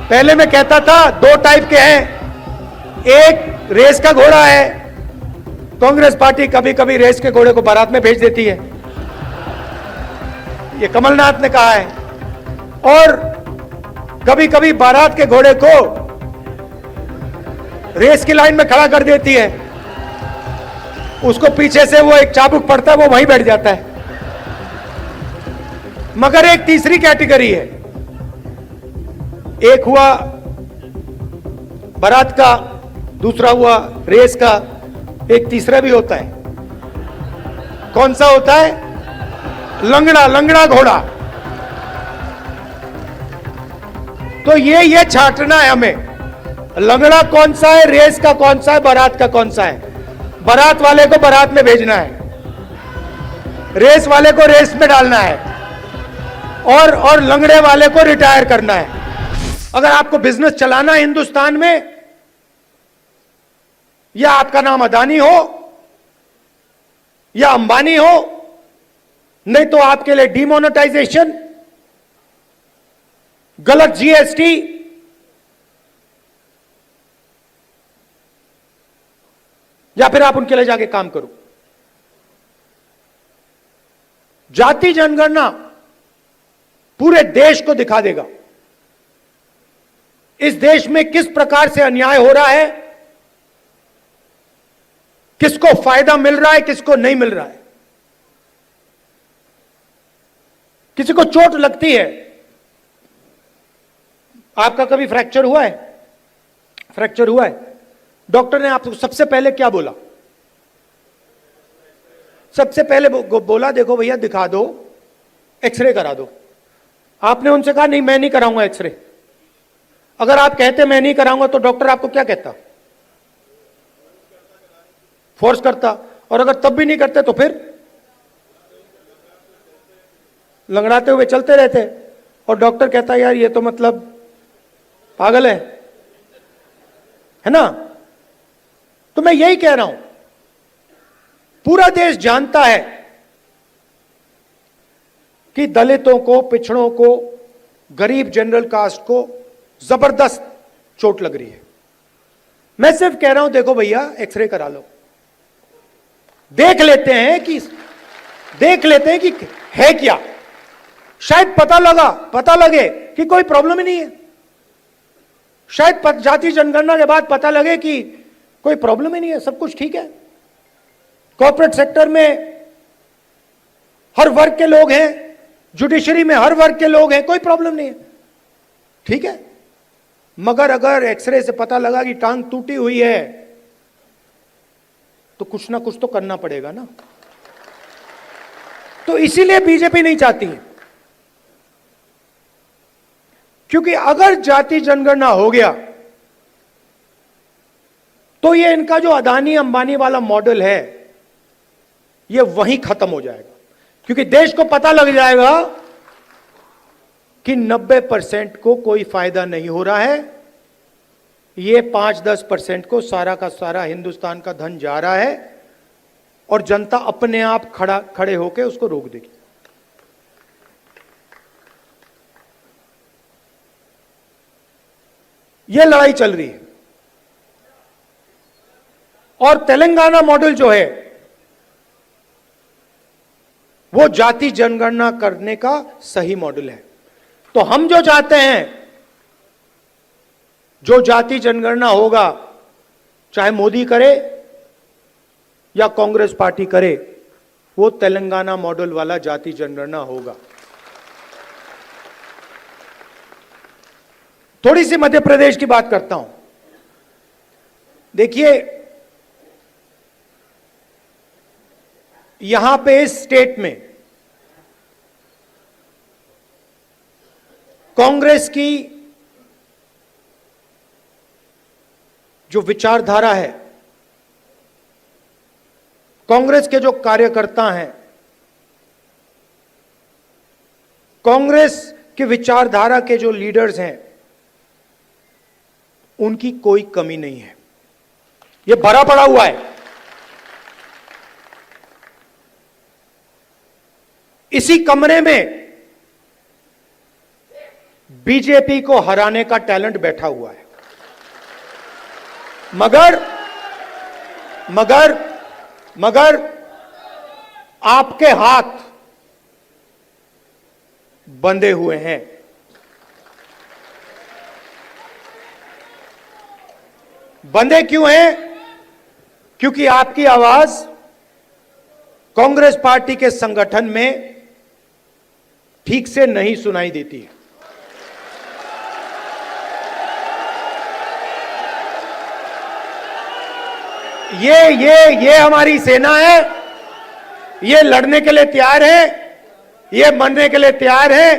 पहले मैं कहता था दो टाइप के हैं, एक रेस का घोड़ा है, कांग्रेस पार्टी कभी कभी रेस के घोड़े को बारात में भेज देती है, ये कमलनाथ ने कहा है, और कभी कभी बारात के घोड़े को रेस की लाइन में खड़ा कर देती है, उसको पीछे से वो एक चाबुक पड़ता है, वो वहीं बैठ जाता है। मगर एक तीसरी कैटेगरी है, एक हुआ बारात का, दूसरा हुआ रेस का, एक तीसरा भी होता है। कौन सा होता है? लंगड़ा, लंगड़ा घोड़ा। तो ये छांटना है हमें, लंगड़ा कौन सा है, रेस का कौन सा है, बारात का कौन सा है। बारात वाले को बारात में भेजना है, रेस वाले को रेस में डालना है, और लंगड़े वाले को रिटायर करना है। अगर आपको बिजनेस चलाना है हिंदुस्तान में, या आपका नाम अदानी हो या अंबानी हो, नहीं तो आपके लिए डिमोनेटाइजेशन, गलत जीएसटी, या फिर आप उनके लिए जाके काम करो। जाति जनगणना पूरे देश को दिखा देगा इस देश में किस प्रकार से अन्याय हो रहा है, किसको फायदा मिल रहा है, किसको नहीं मिल रहा है। किसी को चोट लगती है, आपका कभी फ्रैक्चर हुआ है? फ्रैक्चर हुआ है, डॉक्टर ने आपको सबसे पहले क्या बोला? सबसे पहले बोला देखो भैया दिखा दो, एक्सरे करा दो। आपने उनसे कहा नहीं मैं नहीं कराऊंगा एक्सरे। अगर आप कहते मैं नहीं कराऊंगा तो डॉक्टर आपको क्या कहता? फोर्स करता। और अगर तब भी नहीं करते तो फिर लंगड़ाते हुए चलते रहते, और डॉक्टर कहता यार ये तो मतलब पागल है ना। तो मैं यही कह रहा हूं, पूरा देश जानता है कि दलितों को, पिछड़ों को, गरीब जनरल कास्ट को जबरदस्त चोट लग रही है। मैं सिर्फ कह रहा हूं देखो भैया एक्सरे करा लो, देख लेते हैं कि है क्या। शायद पता लगे कि कोई प्रॉब्लम ही नहीं है। शायद जाति जनगणना के बाद पता लगे कि कोई प्रॉब्लम ही नहीं है, सब कुछ ठीक है। कॉर्पोरेट सेक्टर में हर वर्ग के लोग हैं, जुडिशरी में हर वर्ग के लोग हैं, कोई प्रॉब्लम नहीं है, ठीक है। मगर अगर एक्सरे से पता लगा कि टांग टूटी हुई है तो कुछ ना कुछ तो करना पड़ेगा ना। तो इसीलिए बीजेपी नहीं चाहती है, क्योंकि अगर जाति जनगणना हो गया तो ये इनका जो अदानी अंबानी वाला मॉडल है ये वहीं खत्म हो जाएगा। क्योंकि देश को पता लग जाएगा कि 90% को कोई फायदा नहीं हो रहा है, ये 5-10% को सारा का सारा हिंदुस्तान का धन जा रहा है, और जनता अपने आप खड़े होकर उसको रोक देगी। ये लड़ाई चल रही है। और तेलंगाना मॉडल जो है वो जाति जनगणना करने का सही मॉडल है। तो हम जो चाहते हैं, जो जाति जनगणना होगा, चाहे मोदी करे या कांग्रेस पार्टी करे, वो तेलंगाना मॉडल वाला जाति जनगणना होगा। थोड़ी सी मध्य प्रदेश की बात करता हूं। देखिए यहां पे इस स्टेट में कांग्रेस की जो विचारधारा है, कांग्रेस के जो कार्यकर्ता हैं, कांग्रेस के विचारधारा के जो लीडर्स हैं, उनकी कोई कमी नहीं है। ये भरा पड़ा हुआ है। इसी कमरे में बीजेपी को हराने का टैलेंट बैठा हुआ है। मगर मगर मगर आपके हाथ बंधे हुए हैं। बंधे क्यों हैं? क्योंकि आपकी आवाज कांग्रेस पार्टी के संगठन में ठीक से नहीं सुनाई देती है। ये हमारी सेना है, ये लड़ने के लिए तैयार है, ये मरने के लिए तैयार है।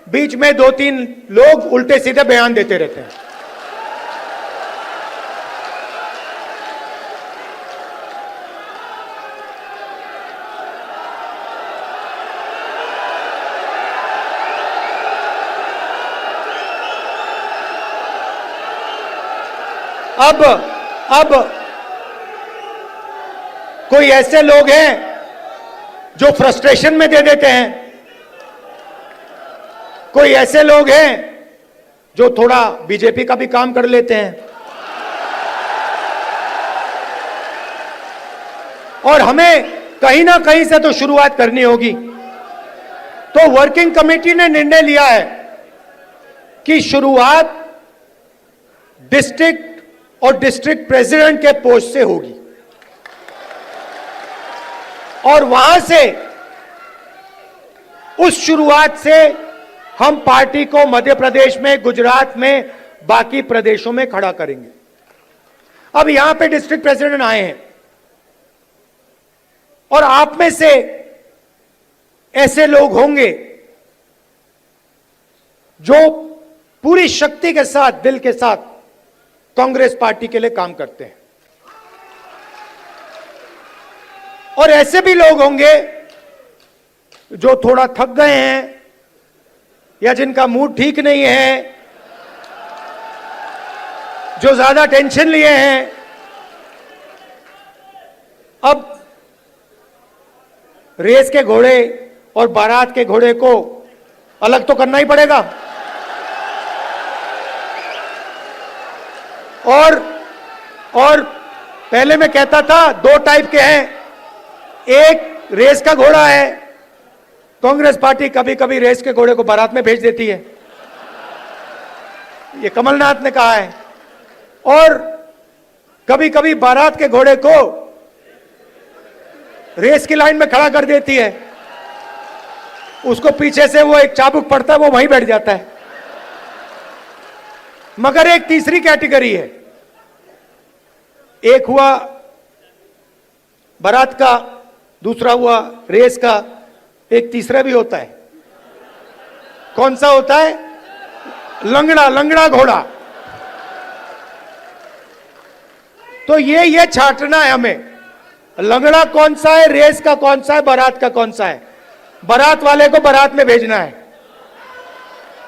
बीच में 2-3 लोग उल्टे सीधे बयान देते रहते हैं। अब कोई ऐसे लोग हैं जो फ्रस्ट्रेशन में दे देते हैं, कोई ऐसे लोग हैं जो थोड़ा बीजेपी का भी काम कर लेते हैं, और हमें कहीं ना कहीं से तो शुरुआत करनी होगी। तो वर्किंग कमेटी ने निर्णय लिया है कि शुरुआत डिस्ट्रिक्ट और डिस्ट्रिक्ट प्रेसिडेंट के पोस्ट से होगी, और वहां से, उस शुरुआत से हम पार्टी को मध्य प्रदेश में, गुजरात में, बाकी प्रदेशों में खड़ा करेंगे। अब यहां पे डिस्ट्रिक्ट प्रेसिडेंट आए हैं, और आप में से ऐसे लोग होंगे जो पूरी शक्ति के साथ, दिल के साथ कांग्रेस पार्टी के लिए काम करते हैं, और ऐसे भी लोग होंगे जो थोड़ा थक गए हैं या जिनका मूड ठीक नहीं है, जो ज्यादा टेंशन लिए हैं। अब रेस के घोड़े और बारात के घोड़े को अलग तो करना ही पड़ेगा, और पहले मैं कहता था 2 टाइप के हैं। एक रेस का घोड़ा है, कांग्रेस पार्टी कभी कभी रेस के घोड़े को बारात में भेज देती है, ये कमलनाथ ने कहा है, और कभी कभी बारात के घोड़े को रेस की लाइन में खड़ा कर देती है, उसको पीछे से वो एक चाबुक पड़ता है, वो वहीं बैठ जाता है। मगर एक तीसरी कैटेगरी है, एक हुआ बारात का, दूसरा हुआ रेस का, एक तीसरा भी होता है। कौन सा होता है? लंगड़ा घोड़ा। तो ये छांटना है हमें, लंगड़ा कौन सा है, रेस का कौन सा है, बारात का कौन सा है। बारात वाले को बारात में भेजना है,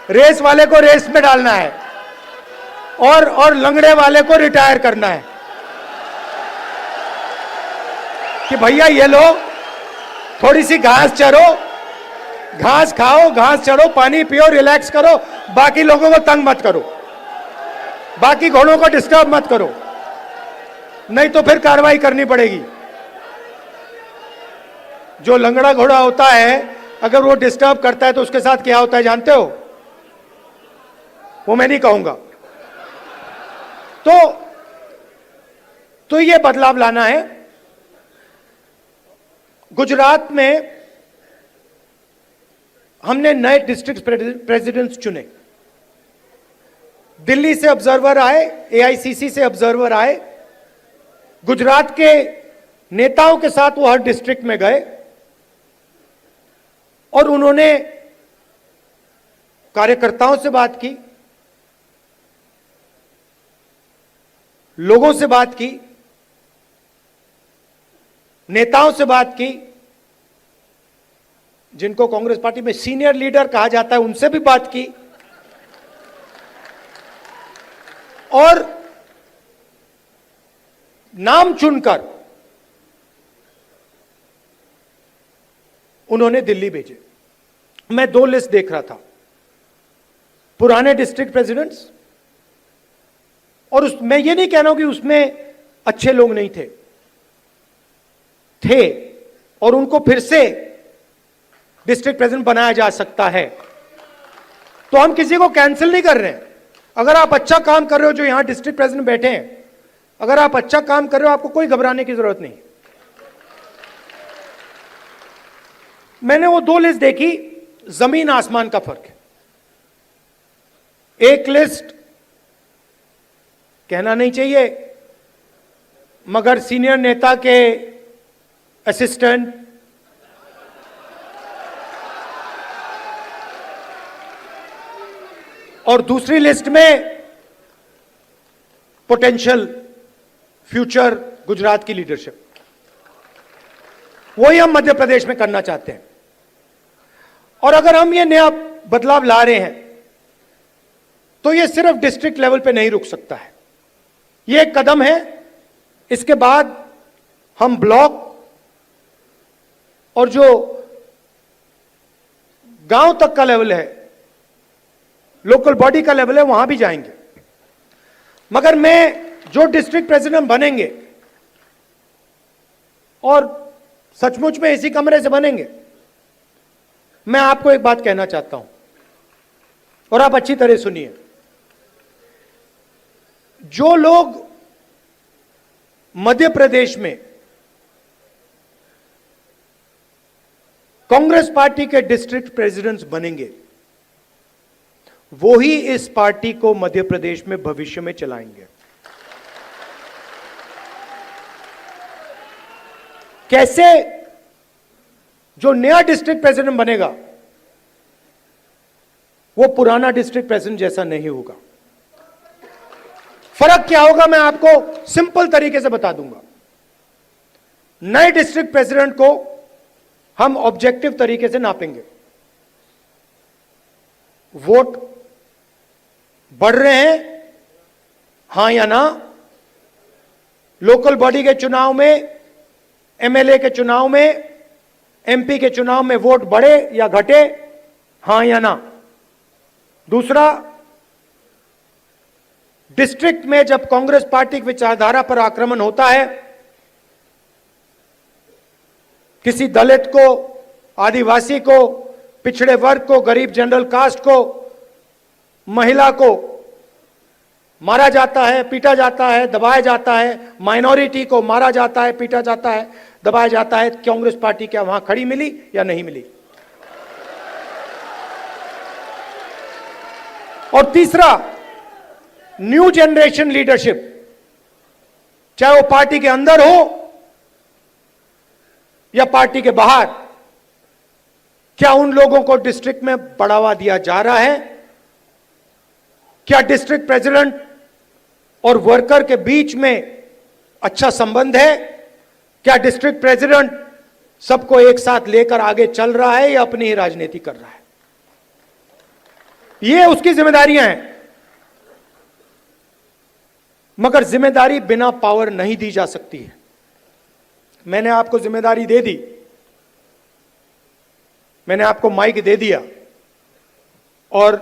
रेस वाले को रेस में डालना है, और लंगड़े वाले को रिटायर करना है कि भैया ये लो, थोड़ी सी घास चरो, घास खाओ, घास चढ़ो, पानी पियो, रिलैक्स करो, बाकी लोगों को तंग मत करो, बाकी घोड़ों को डिस्टर्ब मत करो, नहीं तो फिर कार्रवाई करनी पड़ेगी। जो लंगड़ा घोड़ा होता है, अगर वो डिस्टर्ब करता है तो उसके साथ क्या होता है जानते हो? वो मैं नहीं कहूंगा। तो ये बदलाव लाना है। गुजरात में हमने नए डिस्ट्रिक्ट प्रेसिडेंट्स चुने, दिल्ली से ऑब्जर्वर आए, एआईसीसी से ऑब्जर्वर आए, गुजरात के नेताओं के साथ वो हर डिस्ट्रिक्ट में गए, और उन्होंने कार्यकर्ताओं से बात की, लोगों से बात की, नेताओं से बात की, जिनको कांग्रेस पार्टी में सीनियर लीडर कहा जाता है, उनसे भी बात की, और नाम चुनकर उन्होंने दिल्ली भेजे। मैं 2 लिस्ट देख रहा था। पुराने डिस्ट्रिक्ट प्रेसिडेंट्स, और मैं ये नहीं कह रहा हूं कि उसमें अच्छे लोग नहीं थे, और उनको फिर से डिस्ट्रिक्ट प्रेसिडेंट बनाया जा सकता है। तो हम किसी को कैंसिल नहीं कर रहे हैं। अगर आप अच्छा काम कर रहे हो, जो यहां डिस्ट्रिक्ट प्रेसिडेंट बैठे हैं, अगर आप अच्छा काम कर रहे हो, आपको कोई घबराने की जरूरत नहीं। मैंने वो 2 लिस्ट देखी, जमीन आसमान का फर्क है। एक लिस्ट कहना नहीं चाहिए, मगर सीनियर नेता के असिस्टेंट, और दूसरी लिस्ट में पोटेंशियल फ्यूचर गुजरात की लीडरशिप। वही हम मध्य प्रदेश में करना चाहते हैं। और अगर हम ये नया बदलाव ला रहे हैं, तो ये सिर्फ डिस्ट्रिक्ट लेवल पे नहीं रुक सकता है। ये एक कदम है। इसके बाद हम ब्लॉक और जो गांव तक का लेवल है, लोकल बॉडी का लेवल है, वहां भी जाएंगे। मगर मैं जो डिस्ट्रिक्ट प्रेसिडेंट बनेंगे, और सचमुच में इसी कमरे से बनेंगे, मैं आपको एक बात कहना चाहता हूं, और आप अच्छी तरह सुनिए। जो लोग मध्य प्रदेश में कांग्रेस पार्टी के डिस्ट्रिक्ट प्रेसिडेंट्स बनेंगे, वो ही इस पार्टी को मध्य प्रदेश में भविष्य में चलाएंगे। कैसे? जो नया डिस्ट्रिक्ट प्रेसिडेंट बनेगा, वो पुराना डिस्ट्रिक्ट प्रेसिडेंट जैसा नहीं होगा। फर्क क्या होगा, मैं आपको सिंपल तरीके से बता दूंगा। नए डिस्ट्रिक्ट प्रेसिडेंट को हम ऑब्जेक्टिव तरीके से नापेंगे। वोट बढ़ रहे हैं, हां या ना? लोकल बॉडी के चुनाव में, एमएलए के चुनाव में, एमपी के चुनाव में वोट बढ़े या घटे, हां या ना? दूसरा, डिस्ट्रिक्ट में जब कांग्रेस पार्टी की विचारधारा पर आक्रमण होता है, किसी दलित को, आदिवासी को, पिछड़े वर्ग को, गरीब जनरल कास्ट को, महिला को मारा जाता है, पीटा जाता है, दबाया जाता है, माइनॉरिटी को मारा जाता है, पीटा जाता है, दबाया जाता है, कांग्रेस पार्टी क्या वहां खड़ी मिली या नहीं मिली? और तीसरा, न्यू जनरेशन लीडरशिप, चाहे वो पार्टी के अंदर हो या पार्टी के बाहर, क्या उन लोगों को डिस्ट्रिक्ट में बढ़ावा दिया जा रहा है? क्या डिस्ट्रिक्ट प्रेसिडेंट और वर्कर के बीच में अच्छा संबंध है? क्या डिस्ट्रिक्ट प्रेसिडेंट सबको एक साथ लेकर आगे चल रहा है या अपनी ही राजनीति कर रहा है? ये उसकी जिम्मेदारियां हैं। मगर जिम्मेदारी बिना पावर नहीं दी जा सकती है। मैंने आपको जिम्मेदारी दे दी, मैंने आपको माइक दे दिया, और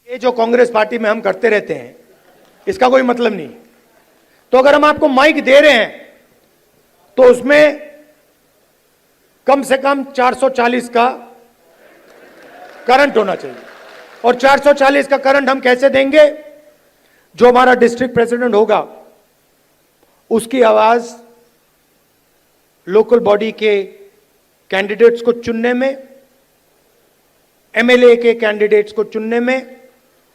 ये जो कांग्रेस पार्टी में हम करते रहते हैं, इसका कोई मतलब नहीं। तो अगर हम आपको माइक दे रहे हैं, तो उसमें कम से कम 440 का करंट होना चाहिए। और 440 का करंट हम कैसे देंगे? जो हमारा डिस्ट्रिक्ट प्रेसिडेंट होगा, उसकी आवाज लोकल बॉडी के कैंडिडेट्स को चुनने में, एमएलए के कैंडिडेट्स को चुनने में,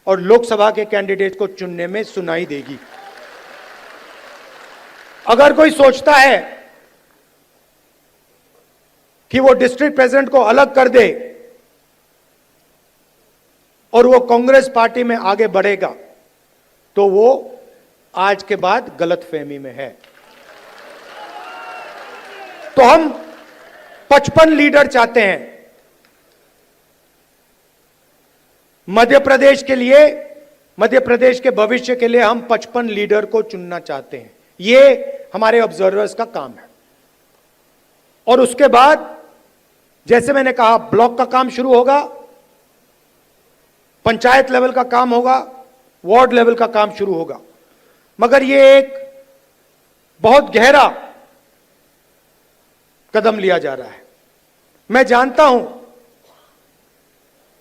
और लोकसभा के कैंडिडेट को चुनने में सुनाई देगी। अगर कोई सोचता है कि वो डिस्ट्रिक्ट प्रेसिडेंट को अलग कर दे और वो कांग्रेस पार्टी में आगे बढ़ेगा, तो वो आज के बाद गलतफहमी में है। तो हम 55 लीडर चाहते हैं मध्य प्रदेश के लिए, मध्य प्रदेश के भविष्य के लिए हम 55 लीडर को चुनना चाहते हैं। ये हमारे ऑब्जर्वर्स का काम है। और उसके बाद जैसे मैंने कहा, ब्लॉक का काम शुरू होगा, पंचायत लेवल का काम होगा, वार्ड लेवल का काम शुरू होगा, मगर यह एक बहुत गहरा कदम लिया जा रहा है। मैं जानता हूं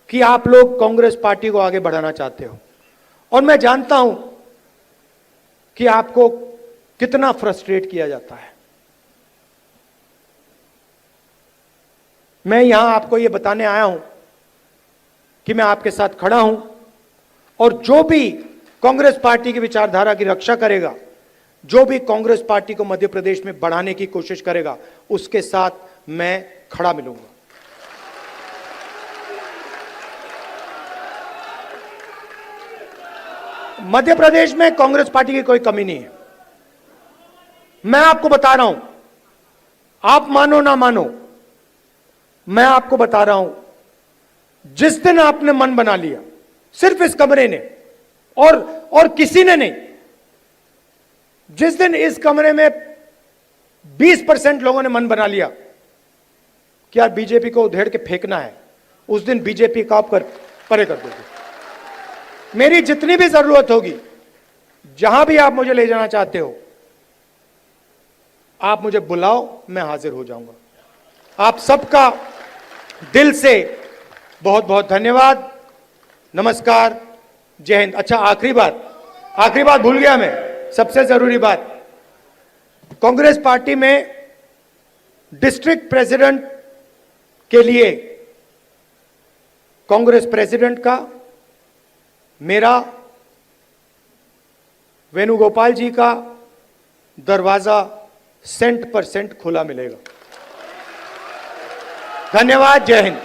कि आप लोग कांग्रेस पार्टी को आगे बढ़ाना चाहते हो, और मैं जानता हूं कि आपको कितना फ्रस्ट्रेट किया जाता है। मैं यहां आपको यह बताने आया हूं कि मैं आपके साथ खड़ा हूं, और जो भी कांग्रेस पार्टी की विचारधारा की रक्षा करेगा, जो भी कांग्रेस पार्टी को मध्य प्रदेश में बढ़ाने की कोशिश करेगा, उसके साथ मैं खड़ा मिलूंगा। मध्य प्रदेश में कांग्रेस पार्टी की कोई कमी नहीं है। मैं आपको बता रहा हूं, आप मानो ना मानो, मैं आपको बता रहा हूं, जिस दिन आपने मन बना लिया, सिर्फ इस कमरे ने और किसी ने नहीं, जिस दिन इस कमरे में 20% लोगों ने मन बना लिया कि यार बीजेपी को उधेड़ के फेंकना है, उस दिन बीजेपी का आप परे कर दोगे। मेरी जितनी भी जरूरत होगी, जहां भी आप मुझे ले जाना चाहते हो, आप मुझे बुलाओ, मैं हाजिर हो जाऊंगा। आप सबका दिल से बहुत बहुत धन्यवाद। नमस्कार, जय हिंद। अच्छा, आखिरी बात भूल गया मैं, सबसे जरूरी बात, कांग्रेस पार्टी में डिस्ट्रिक्ट प्रेसिडेंट के लिए कांग्रेस प्रेसिडेंट का मेरा, वेणुगोपाल जी का दरवाजा 100% खुला मिलेगा। धन्यवाद, जय हिंद।